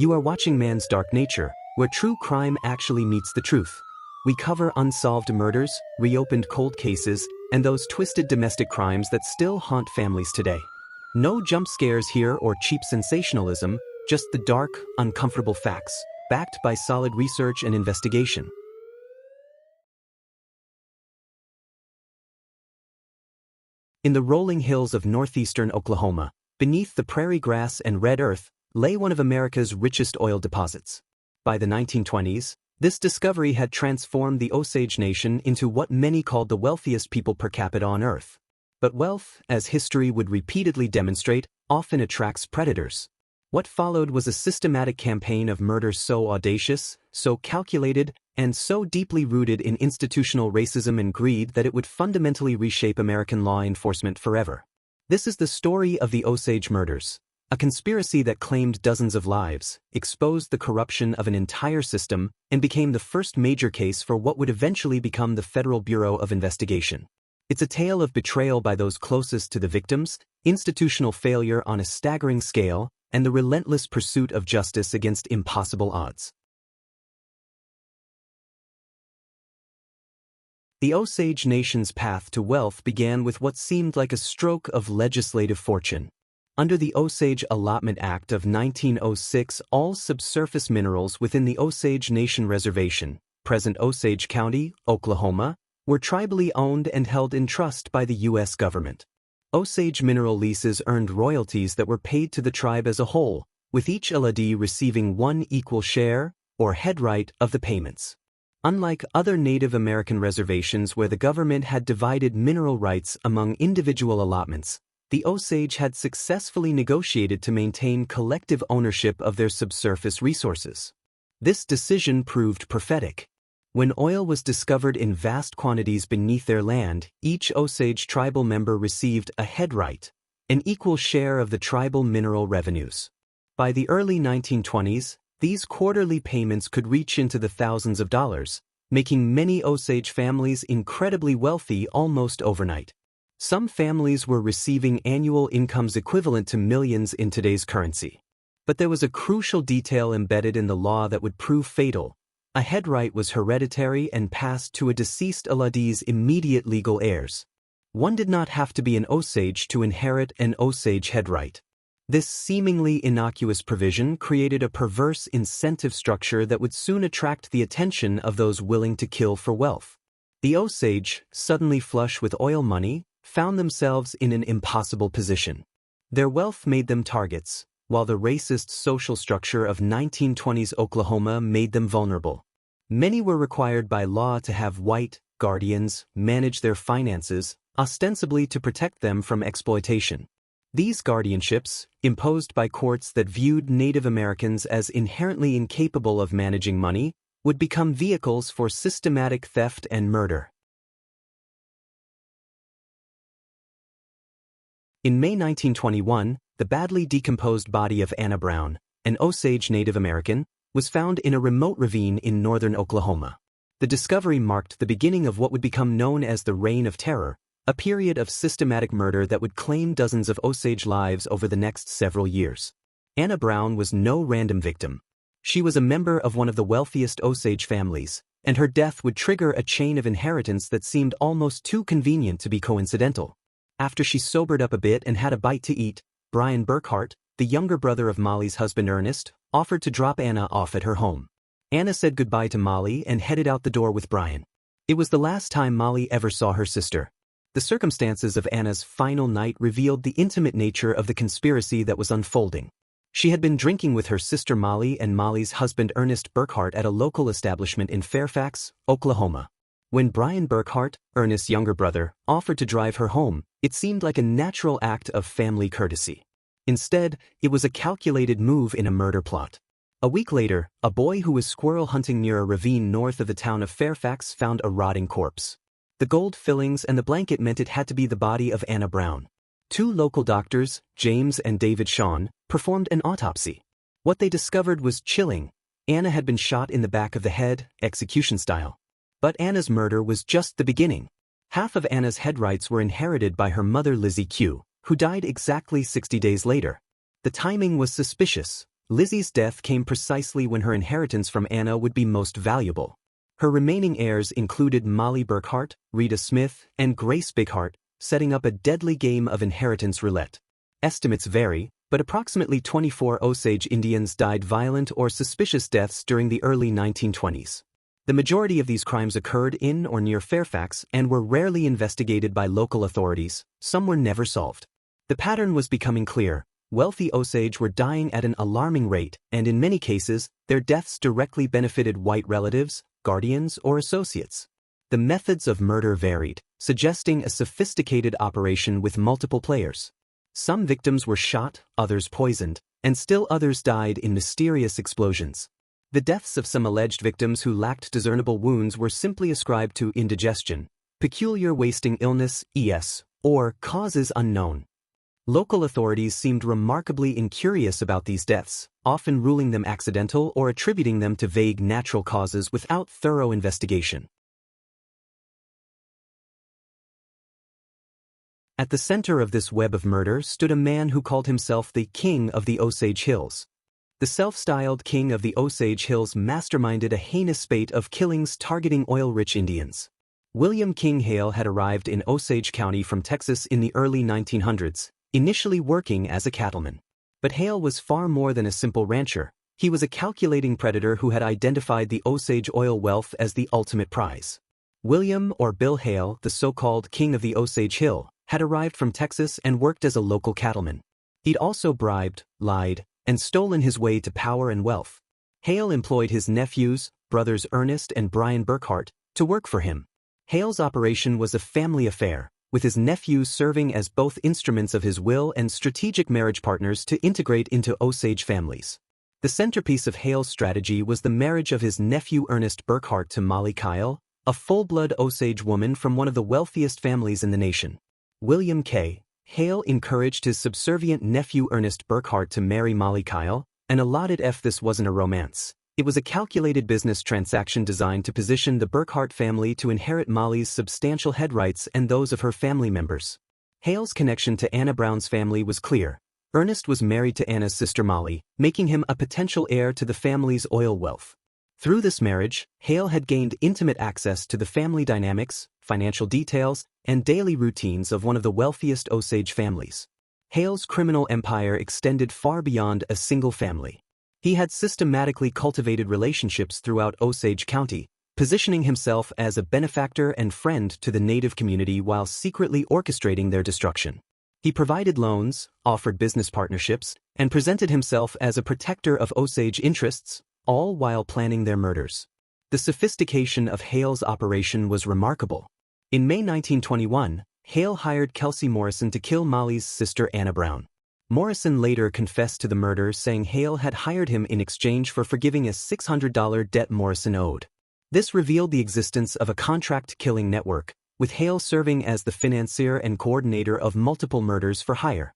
You are watching Man's Dark Nature, where true crime actually meets the truth. We cover unsolved murders, reopened cold cases, and those twisted domestic crimes that still haunt families today. No jump scares here or cheap sensationalism, just the dark, uncomfortable facts, backed by solid research and investigation. In the rolling hills of northeastern Oklahoma, beneath the prairie grass and red earth, lay one of America's richest oil deposits. By the 1920s, this discovery had transformed the Osage Nation into what many called the wealthiest people per capita on Earth. But wealth, as history would repeatedly demonstrate, often attracts predators. What followed was a systematic campaign of murder so audacious, so calculated, and so deeply rooted in institutional racism and greed that it would fundamentally reshape American law enforcement forever. This is the story of the Osage Murders, a conspiracy that claimed dozens of lives, exposed the corruption of an entire system, and became the first major case for what would eventually become the Federal Bureau of Investigation. It's a tale of betrayal by those closest to the victims, institutional failure on a staggering scale, and the relentless pursuit of justice against impossible odds. The Osage Nation's path to wealth began with what seemed like a stroke of legislative fortune. Under the Osage Allotment Act of 1906, all subsurface minerals within the Osage Nation Reservation, present Osage County, Oklahoma, were tribally owned and held in trust by the U.S. government. Osage mineral leases earned royalties that were paid to the tribe as a whole, with each aladi receiving one equal share, or head right, of the payments. Unlike other Native American reservations where the government had divided mineral rights among individual allotments, the Osage had successfully negotiated to maintain collective ownership of their subsurface resources. This decision proved prophetic. When oil was discovered in vast quantities beneath their land, each Osage tribal member received a head right, an equal share of the tribal mineral revenues. By the early 1920s, these quarterly payments could reach into the thousands of dollars, making many Osage families incredibly wealthy almost overnight. Some families were receiving annual incomes equivalent to millions in today's currency. But there was a crucial detail embedded in the law that would prove fatal. A head right was hereditary and passed to a deceased aladi's immediate legal heirs. One did not have to be an Osage to inherit an Osage head right. This seemingly innocuous provision created a perverse incentive structure that would soon attract the attention of those willing to kill for wealth. The Osage, suddenly flush with oil money, found themselves in an impossible position. Their wealth made them targets, while the racist social structure of 1920s Oklahoma made them vulnerable. Many were required by law to have white guardians manage their finances, ostensibly to protect them from exploitation. These guardianships, imposed by courts that viewed Native Americans as inherently incapable of managing money, would become vehicles for systematic theft and murder. In May 1921, the badly decomposed body of Anna Brown, an Osage Native American, was found in a remote ravine in northern Oklahoma. The discovery marked the beginning of what would become known as the Reign of Terror, a period of systematic murder that would claim dozens of Osage lives over the next several years. Anna Brown was no random victim. She was a member of one of the wealthiest Osage families, and her death would trigger a chain of inheritance that seemed almost too convenient to be coincidental. After she sobered up a bit and had a bite to eat, Brian Burkhart, the younger brother of Molly's husband Ernest, offered to drop Anna off at her home. Anna said goodbye to Molly and headed out the door with Brian. It was the last time Molly ever saw her sister. The circumstances of Anna's final night revealed the intimate nature of the conspiracy that was unfolding. She had been drinking with her sister Molly and Molly's husband Ernest Burkhart at a local establishment in Fairfax, Oklahoma. When Brian Burkhart, Ernest's younger brother, offered to drive her home, it seemed like a natural act of family courtesy. Instead, it was a calculated move in a murder plot. A week later, a boy who was squirrel hunting near a ravine north of the town of Fairfax found a rotting corpse. The gold fillings and the blanket meant it had to be the body of Anna Brown. Two local doctors, James and David Shawn, performed an autopsy. What they discovered was chilling. Anna had been shot in the back of the head, execution style. But Anna's murder was just the beginning. Half of Anna's head rights were inherited by her mother Lizzie Q, who died exactly 60 days later. The timing was suspicious. Lizzie's death came precisely when her inheritance from Anna would be most valuable. Her remaining heirs included Molly Burkhart, Rita Smith, and Grace Bighart, setting up a deadly game of inheritance roulette. Estimates vary, but approximately 24 Osage Indians died violent or suspicious deaths during the early 1920s. The majority of these crimes occurred in or near Fairfax and were rarely investigated by local authorities. Some were never solved. The pattern was becoming clear. Wealthy Osage were dying at an alarming rate, and in many cases, their deaths directly benefited white relatives, guardians, or associates. The methods of murder varied, suggesting a sophisticated operation with multiple players. Some victims were shot, others poisoned, and still others died in mysterious explosions. The deaths of some alleged victims who lacked discernible wounds were simply ascribed to indigestion, peculiar wasting illness, ES, or causes unknown. Local authorities seemed remarkably incurious about these deaths, often ruling them accidental or attributing them to vague natural causes without thorough investigation. At the center of this web of murder stood a man who called himself the King of the Osage Hills. The self-styled King of the Osage Hills masterminded a heinous spate of killings targeting oil-rich Indians. William King Hale had arrived in Osage County from Texas in the early 1900s, initially working as a cattleman. But Hale was far more than a simple rancher. He was a calculating predator who had identified the Osage oil wealth as the ultimate prize. William or Bill Hale, the so-called King of the Osage Hill, had arrived from Texas and worked as a local cattleman. He'd also bribed, lied, and stolen his way to power and wealth. Hale employed his nephews, brothers Ernest and Brian Burkhart, to work for him. Hale's operation was a family affair, with his nephews serving as both instruments of his will and strategic marriage partners to integrate into Osage families. The centerpiece of Hale's strategy was the marriage of his nephew Ernest Burkhart to Molly Kyle, a full-blood Osage woman from one of the wealthiest families in the nation. William K. Hale encouraged his subservient nephew Ernest Burkhart to marry Molly Kyle, and allotted if this wasn't a romance. It was a calculated business transaction designed to position the Burkhart family to inherit Molly's substantial head rights and those of her family members. Hale's connection to Anna Brown's family was clear. Ernest was married to Anna's sister Molly, making him a potential heir to the family's oil wealth. Through this marriage, Hale had gained intimate access to the family dynamics, financial details, and daily routines of one of the wealthiest Osage families. Hale's criminal empire extended far beyond a single family. He had systematically cultivated relationships throughout Osage County, positioning himself as a benefactor and friend to the native community while secretly orchestrating their destruction. He provided loans, offered business partnerships, and presented himself as a protector of Osage interests, all while planning their murders. The sophistication of Hale's operation was remarkable. In May 1921, Hale hired Kelsey Morrison to kill Molly's sister Anna Brown. Morrison later confessed to the murder, saying Hale had hired him in exchange for forgiving a $600 debt Morrison owed. This revealed the existence of a contract-killing network, with Hale serving as the financier and coordinator of multiple murders for hire.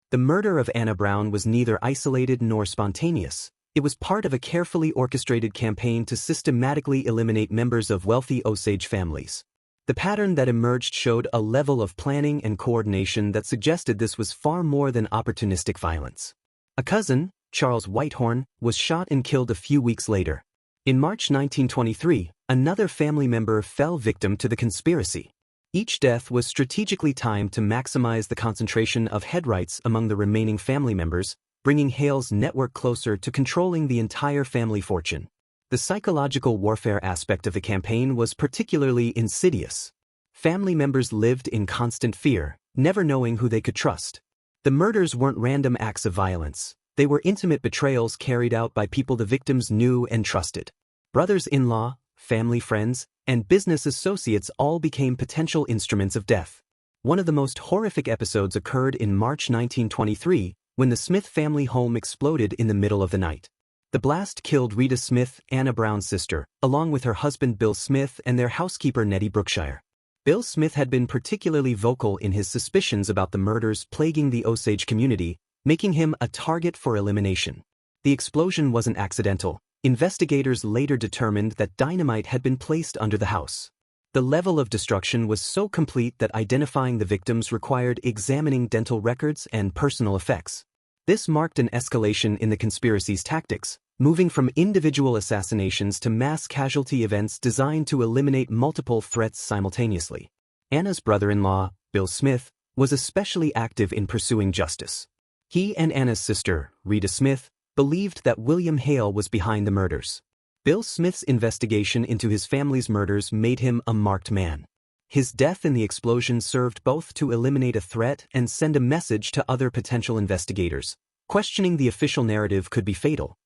The murder of Anna Brown was neither isolated nor spontaneous. It was part of a carefully orchestrated campaign to systematically eliminate members of wealthy Osage families. The pattern that emerged showed a level of planning and coordination that suggested this was far more than opportunistic violence. A cousin, Charles Whitehorn, was shot and killed a few weeks later. In March 1923, another family member fell victim to the conspiracy. Each death was strategically timed to maximize the concentration of head rights among the remaining family members, bringing Hale's network closer to controlling the entire family fortune. The psychological warfare aspect of the campaign was particularly insidious. Family members lived in constant fear, never knowing who they could trust. The murders weren't random acts of violence. They were intimate betrayals carried out by people the victims knew and trusted. Brothers-in-law, family friends, and business associates all became potential instruments of death. One of the most horrific episodes occurred in March 1923, when the Smith family home exploded in the middle of the night. The blast killed Rita Smith, Anna Brown's sister, along with her husband Bill Smith and their housekeeper Nettie Brookshire. Bill Smith had been particularly vocal in his suspicions about the murders plaguing the Osage community, making him a target for elimination. The explosion wasn't accidental. Investigators later determined that dynamite had been placed under the house. The level of destruction was so complete that identifying the victims required examining dental records and personal effects. This marked an escalation in the conspiracy's tactics, moving from individual assassinations to mass casualty events designed to eliminate multiple threats simultaneously. Anna's brother-in-law, Bill Smith, was especially active in pursuing justice. He and Anna's sister, Rita Smith, believed that William Hale was behind the murders. Bill Smith's investigation into his family's murders made him a marked man. His death in the explosion served both to eliminate a threat and send a message to other potential investigators. Questioning the official narrative could be fatal.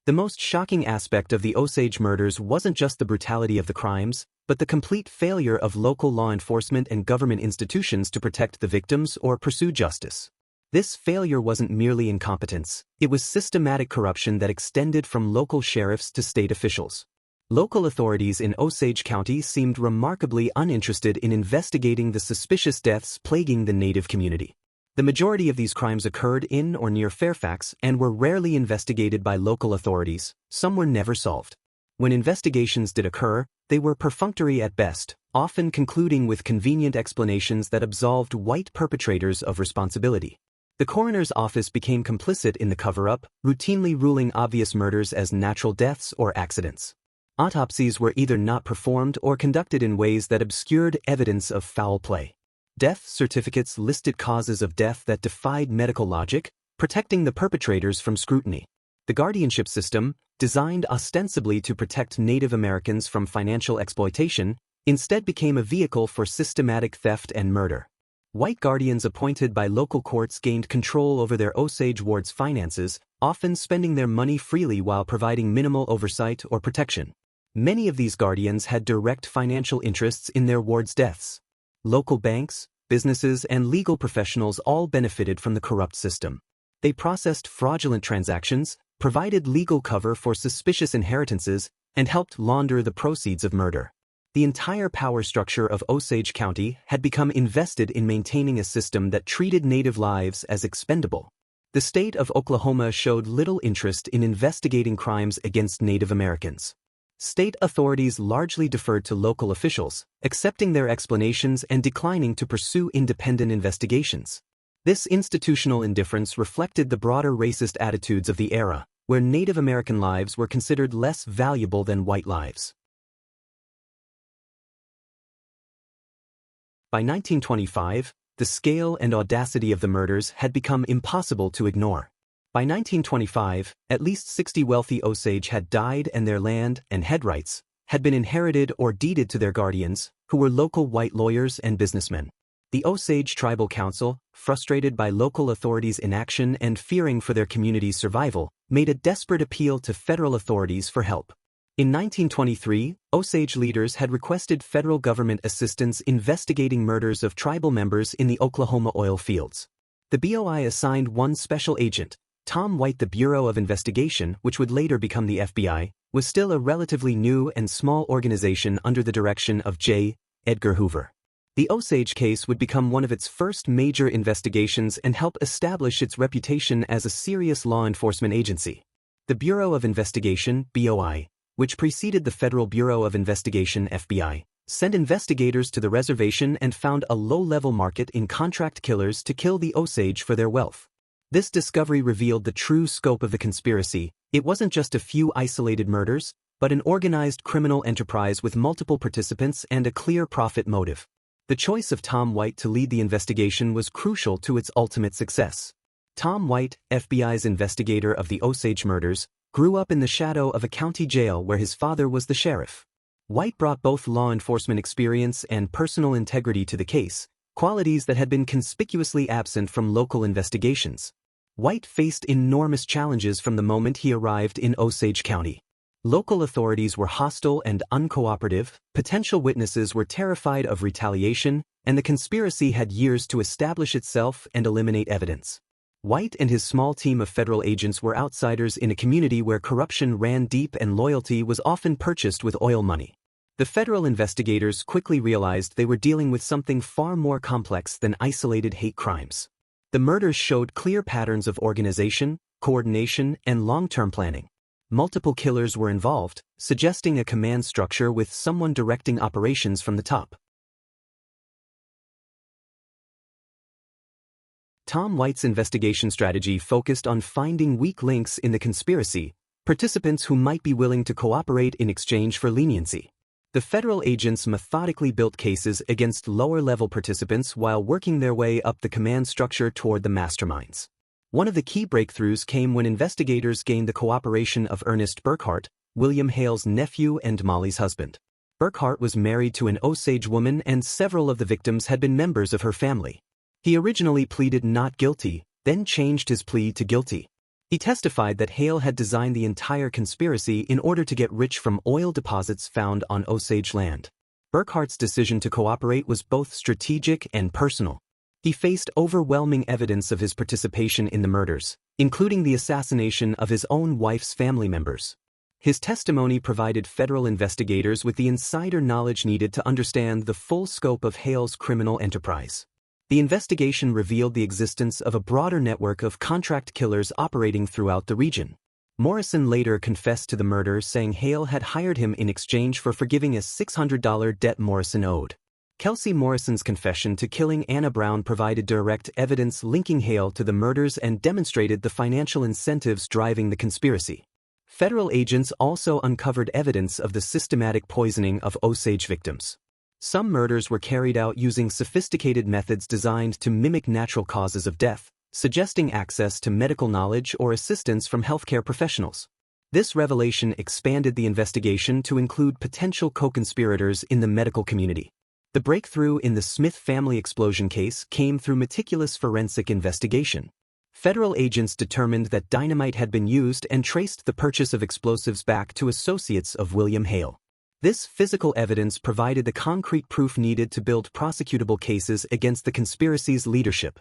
The most shocking aspect of the Osage murders wasn't just the brutality of the crimes, but the complete failure of local law enforcement and government institutions to protect the victims or pursue justice. This failure wasn't merely incompetence, it was systematic corruption that extended from local sheriffs to state officials. Local authorities in Osage County seemed remarkably uninterested in investigating the suspicious deaths plaguing the Native community. The majority of these crimes occurred in or near Fairfax and were rarely investigated by local authorities. Some were never solved. When investigations did occur, they were perfunctory at best, often concluding with convenient explanations that absolved white perpetrators of responsibility. The coroner's office became complicit in the cover-up, routinely ruling obvious murders as natural deaths or accidents. Autopsies were either not performed or conducted in ways that obscured evidence of foul play. Death certificates listed causes of death that defied medical logic, protecting the perpetrators from scrutiny. The guardianship system, designed ostensibly to protect Native Americans from financial exploitation, instead became a vehicle for systematic theft and murder. White guardians appointed by local courts gained control over their Osage wards' finances, often spending their money freely while providing minimal oversight or protection. Many of these guardians had direct financial interests in their wards' deaths. Local banks, businesses, and legal professionals all benefited from the corrupt system. They processed fraudulent transactions, provided legal cover for suspicious inheritances, and helped launder the proceeds of murder. The entire power structure of Osage County had become invested in maintaining a system that treated Native lives as expendable. The state of Oklahoma showed little interest in investigating crimes against Native Americans. State authorities largely deferred to local officials, accepting their explanations and declining to pursue independent investigations. This institutional indifference reflected the broader racist attitudes of the era, where Native American lives were considered less valuable than white lives. By 1925, the scale and audacity of the murders had become impossible to ignore. By 1925, at least 60 wealthy Osage had died and their land and head rights had been inherited or deeded to their guardians, who were local white lawyers and businessmen. The Osage Tribal Council, frustrated by local authorities' inaction and fearing for their community's survival, made a desperate appeal to federal authorities for help. In 1923, Osage leaders had requested federal government assistance investigating murders of tribal members in the Oklahoma oil fields. The BOI assigned one special agent, Tom White. The Bureau of Investigation, which would later become the FBI, was still a relatively new and small organization under the direction of J. Edgar Hoover. The Osage case would become one of its first major investigations and help establish its reputation as a serious law enforcement agency. The Bureau of Investigation, BOI, which preceded the Federal Bureau of Investigation, FBI, sent investigators to the reservation and found a low-level market in contract killers to kill the Osage for their wealth. This discovery revealed the true scope of the conspiracy. It wasn't just a few isolated murders, but an organized criminal enterprise with multiple participants and a clear profit motive. The choice of Tom White to lead the investigation was crucial to its ultimate success. Tom White, FBI's investigator of the Osage murders, grew up in the shadow of a county jail where his father was the sheriff. White brought both law enforcement experience and personal integrity to the case, qualities that had been conspicuously absent from local investigations. White faced enormous challenges from the moment he arrived in Osage County. Local authorities were hostile and uncooperative, potential witnesses were terrified of retaliation, and the conspiracy had years to establish itself and eliminate evidence. White and his small team of federal agents were outsiders in a community where corruption ran deep and loyalty was often purchased with oil money. The federal investigators quickly realized they were dealing with something far more complex than isolated hate crimes. The murders showed clear patterns of organization, coordination, and long-term planning. Multiple killers were involved, suggesting a command structure with someone directing operations from the top. Tom White's investigation strategy focused on finding weak links in the conspiracy, participants who might be willing to cooperate in exchange for leniency. The federal agents methodically built cases against lower-level participants while working their way up the command structure toward the masterminds. One of the key breakthroughs came when investigators gained the cooperation of Ernest Burkhart, William Hale's nephew and Molly's husband. Burkhart was married to an Osage woman and several of the victims had been members of her family. He originally pleaded not guilty, then changed his plea to guilty. He testified that Hale had designed the entire conspiracy in order to get rich from oil deposits found on Osage land. Burkhart's decision to cooperate was both strategic and personal. He faced overwhelming evidence of his participation in the murders, including the assassination of his own wife's family members. His testimony provided federal investigators with the insider knowledge needed to understand the full scope of Hale's criminal enterprise. The investigation revealed the existence of a broader network of contract killers operating throughout the region. Morrison later confessed to the murder, saying Hale had hired him in exchange for forgiving a $600 debt Morrison owed. Kelsey Morrison's confession to killing Anna Brown provided direct evidence linking Hale to the murders and demonstrated the financial incentives driving the conspiracy. Federal agents also uncovered evidence of the systematic poisoning of Osage victims. Some murders were carried out using sophisticated methods designed to mimic natural causes of death, suggesting access to medical knowledge or assistance from healthcare professionals. This revelation expanded the investigation to include potential co-conspirators in the medical community. The breakthrough in the Smith family explosion case came through meticulous forensic investigation. Federal agents determined that dynamite had been used and traced the purchase of explosives back to associates of William Hale. This physical evidence provided the concrete proof needed to build prosecutable cases against the conspiracy's leadership.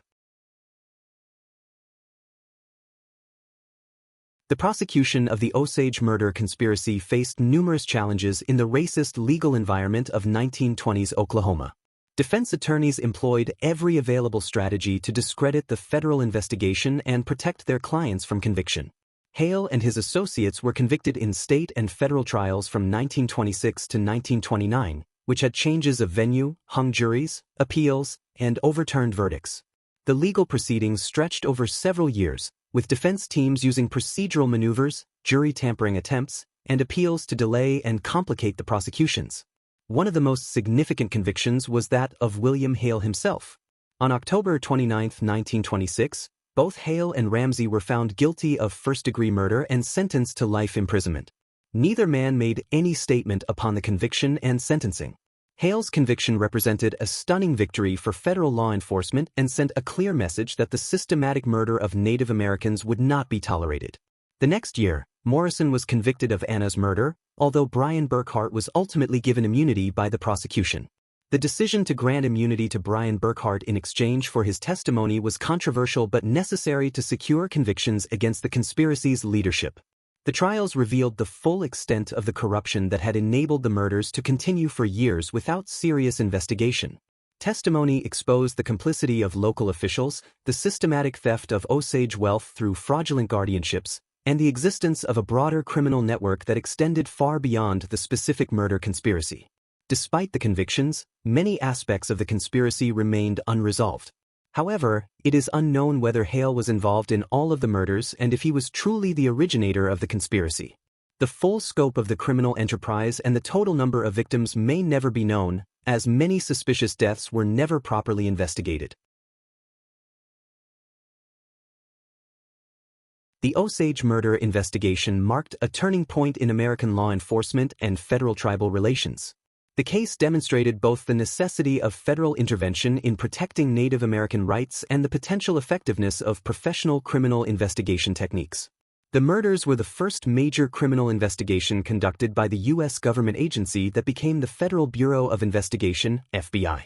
The prosecution of the Osage murder conspiracy faced numerous challenges in the racist legal environment of 1920s Oklahoma. Defense attorneys employed every available strategy to discredit the federal investigation and protect their clients from conviction. Hale and his associates were convicted in state and federal trials from 1926 to 1929, which had changes of venue, hung juries, appeals, and overturned verdicts. The legal proceedings stretched over several years, with defense teams using procedural maneuvers, jury tampering attempts, and appeals to delay and complicate the prosecutions. One of the most significant convictions was that of William Hale himself. On October 29, 1926, both Hale and Ramsey were found guilty of first-degree murder and sentenced to life imprisonment. Neither man made any statement upon the conviction and sentencing. Hale's conviction represented a stunning victory for federal law enforcement and sent a clear message that the systematic murder of Native Americans would not be tolerated. The next year, Morrison was convicted of Anna's murder, although Brian Burkhart was ultimately given immunity by the prosecution. The decision to grant immunity to Brian Burkhart in exchange for his testimony was controversial but necessary to secure convictions against the conspiracy's leadership. The trials revealed the full extent of the corruption that had enabled the murders to continue for years without serious investigation. Testimony exposed the complicity of local officials, the systematic theft of Osage wealth through fraudulent guardianships, and the existence of a broader criminal network that extended far beyond the specific murder conspiracy. Despite the convictions, many aspects of the conspiracy remained unresolved. However, it is unknown whether Hale was involved in all of the murders and if he was truly the originator of the conspiracy. The full scope of the criminal enterprise and the total number of victims may never be known, as many suspicious deaths were never properly investigated. The Osage murder investigation marked a turning point in American law enforcement and federal-tribal relations. The case demonstrated both the necessity of federal intervention in protecting Native American rights and the potential effectiveness of professional criminal investigation techniques. The murders were the first major criminal investigation conducted by the U.S. government agency that became the Federal Bureau of Investigation, FBI.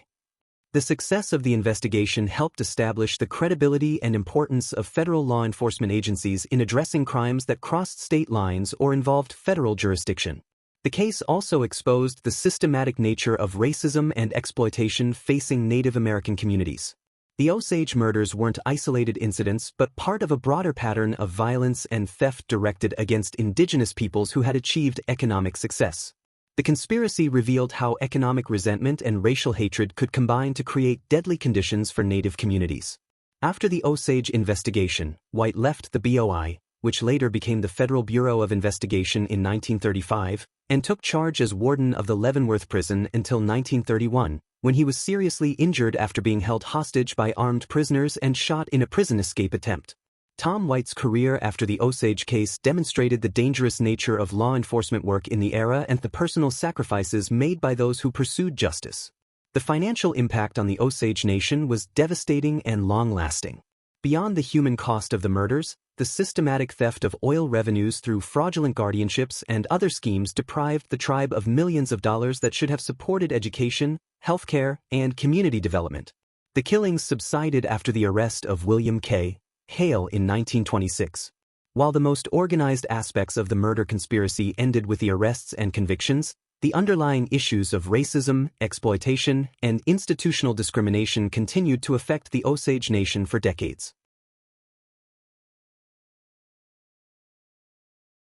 The success of the investigation helped establish the credibility and importance of federal law enforcement agencies in addressing crimes that crossed state lines or involved federal jurisdiction. The case also exposed the systematic nature of racism and exploitation facing Native American communities. The Osage murders weren't isolated incidents but part of a broader pattern of violence and theft directed against indigenous peoples who had achieved economic success. The conspiracy revealed how economic resentment and racial hatred could combine to create deadly conditions for Native communities. After the Osage investigation, White left the BOI, which later became the Federal Bureau of Investigation in 1935, and took charge as warden of the Leavenworth prison until 1931, when he was seriously injured after being held hostage by armed prisoners and shot in a prison escape attempt. Tom White's career after the Osage case demonstrated the dangerous nature of law enforcement work in the era and the personal sacrifices made by those who pursued justice. The financial impact on the Osage Nation was devastating and long-lasting. Beyond the human cost of the murders, the systematic theft of oil revenues through fraudulent guardianships and other schemes deprived the tribe of millions of dollars that should have supported education, healthcare, and community development. The killings subsided after the arrest of William K. Hale in 1926. While the most organized aspects of the murder conspiracy ended with the arrests and convictions, the underlying issues of racism, exploitation, and institutional discrimination continued to affect the Osage Nation for decades.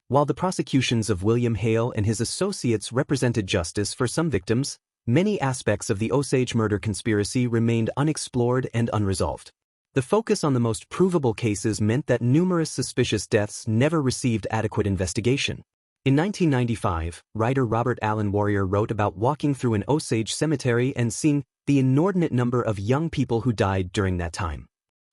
While the prosecutions of William Hale and his associates represented justice for some victims, many aspects of the Osage murder conspiracy remained unexplored and unresolved. The focus on the most provable cases meant that numerous suspicious deaths never received adequate investigation. In 1995, writer Robert Allen Warrior wrote about walking through an Osage cemetery and seeing the inordinate number of young people who died during that time.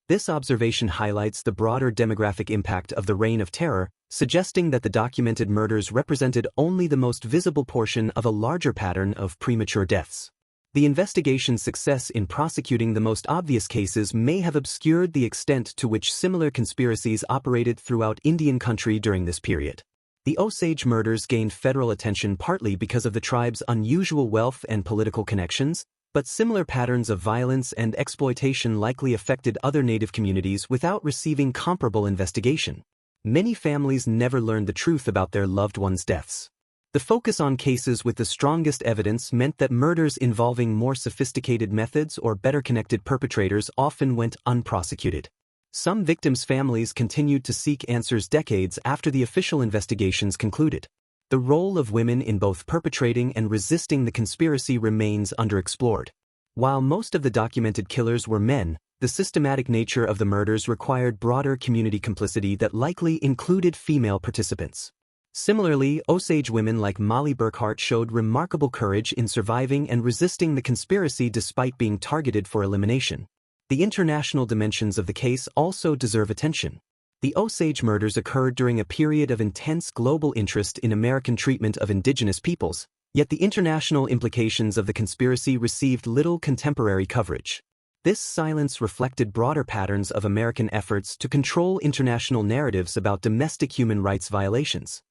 This observation highlights the broader demographic impact of the Reign of Terror, suggesting that the documented murders represented only the most visible portion of a larger pattern of premature deaths. The investigation's success in prosecuting the most obvious cases may have obscured the extent to which similar conspiracies operated throughout Indian country during this period. The Osage murders gained federal attention partly because of the tribe's unusual wealth and political connections, but similar patterns of violence and exploitation likely affected other Native communities without receiving comparable investigation. Many families never learned the truth about their loved ones' deaths. The focus on cases with the strongest evidence meant that murders involving more sophisticated methods or better-connected perpetrators often went unprosecuted. Some victims' families continued to seek answers decades after the official investigations concluded. The role of women in both perpetrating and resisting the conspiracy remains underexplored. While most of the documented killers were men, the systematic nature of the murders required broader community complicity that likely included female participants. Similarly, Osage women like Molly Burkhart showed remarkable courage in surviving and resisting the conspiracy despite being targeted for elimination. The international dimensions of the case also deserve attention. The Osage murders occurred during a period of intense global interest in American treatment of indigenous peoples, yet the international implications of the conspiracy received little contemporary coverage. This silence reflected broader patterns of American efforts to control international narratives about domestic human rights violations.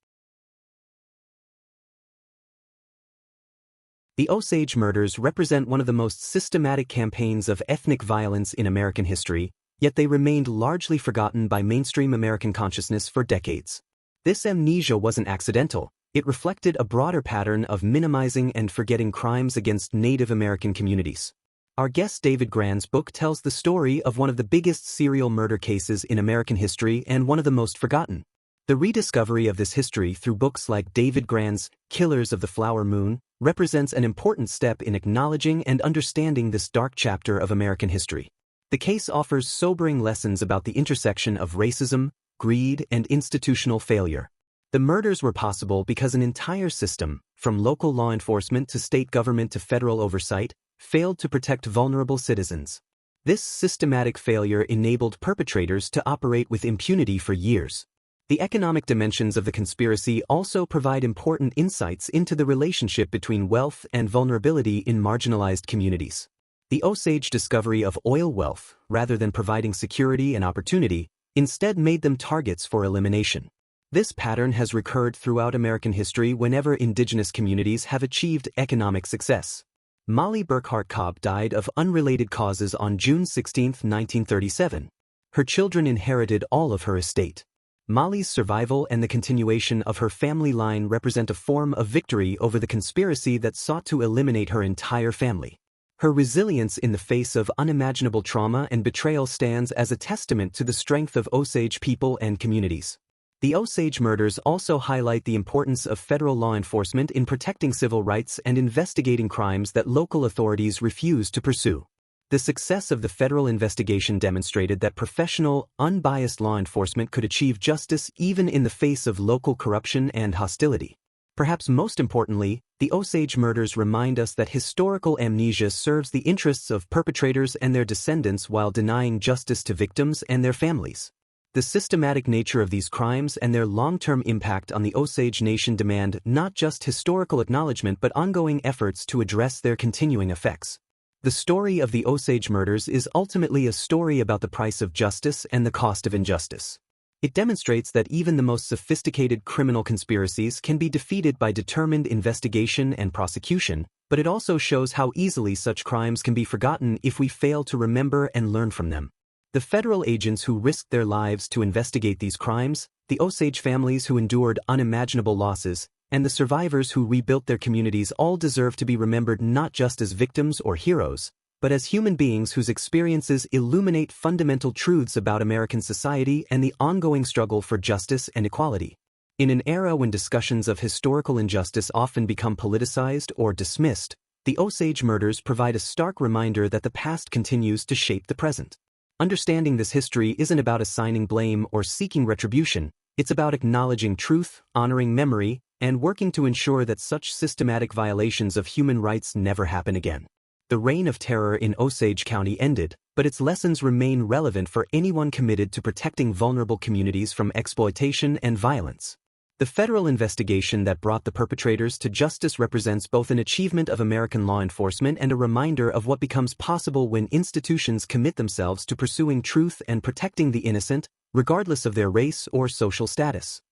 The Osage murders represent one of the most systematic campaigns of ethnic violence in American history, yet they remained largely forgotten by mainstream American consciousness for decades. This amnesia wasn't accidental. It reflected a broader pattern of minimizing and forgetting crimes against Native American communities. Our guest David Grann's book tells the story of one of the biggest serial murder cases in American history and one of the most forgotten. The rediscovery of this history through books like David Grann's Killers of the Flower Moon represents an important step in acknowledging and understanding this dark chapter of American history. The case offers sobering lessons about the intersection of racism, greed, and institutional failure. The murders were possible because an entire system, from local law enforcement to state government to federal oversight, failed to protect vulnerable citizens. This systematic failure enabled perpetrators to operate with impunity for years. The economic dimensions of the conspiracy also provide important insights into the relationship between wealth and vulnerability in marginalized communities. The Osage discovery of oil wealth, rather than providing security and opportunity, instead made them targets for elimination. This pattern has recurred throughout American history whenever indigenous communities have achieved economic success. Molly Burkhart Cobb died of unrelated causes on June 16, 1937. Her children inherited all of her estate. Molly's survival and the continuation of her family line represent a form of victory over the conspiracy that sought to eliminate her entire family. Her resilience in the face of unimaginable trauma and betrayal stands as a testament to the strength of Osage people and communities. The Osage murders also highlight the importance of federal law enforcement in protecting civil rights and investigating crimes that local authorities refuse to pursue. The success of the federal investigation demonstrated that professional, unbiased law enforcement could achieve justice even in the face of local corruption and hostility. Perhaps most importantly, the Osage murders remind us that historical amnesia serves the interests of perpetrators and their descendants while denying justice to victims and their families. The systematic nature of these crimes and their long-term impact on the Osage Nation demand not just historical acknowledgement but ongoing efforts to address their continuing effects. The story of the Osage murders is ultimately a story about the price of justice and the cost of injustice. It demonstrates that even the most sophisticated criminal conspiracies can be defeated by determined investigation and prosecution, but it also shows how easily such crimes can be forgotten if we fail to remember and learn from them. The federal agents who risked their lives to investigate these crimes, the Osage families who endured unimaginable losses, and the survivors who rebuilt their communities all deserve to be remembered not just as victims or heroes, but as human beings whose experiences illuminate fundamental truths about American society and the ongoing struggle for justice and equality. In an era when discussions of historical injustice often become politicized or dismissed, the Osage murders provide a stark reminder that the past continues to shape the present. Understanding this history isn't about assigning blame or seeking retribution, it's about acknowledging truth, honoring memory, and working to ensure that such systematic violations of human rights never happen again. The reign of terror in Osage County ended, but its lessons remain relevant for anyone committed to protecting vulnerable communities from exploitation and violence. The federal investigation that brought the perpetrators to justice represents both an achievement of American law enforcement and a reminder of what becomes possible when institutions commit themselves to pursuing truth and protecting the innocent, regardless of their race or social status.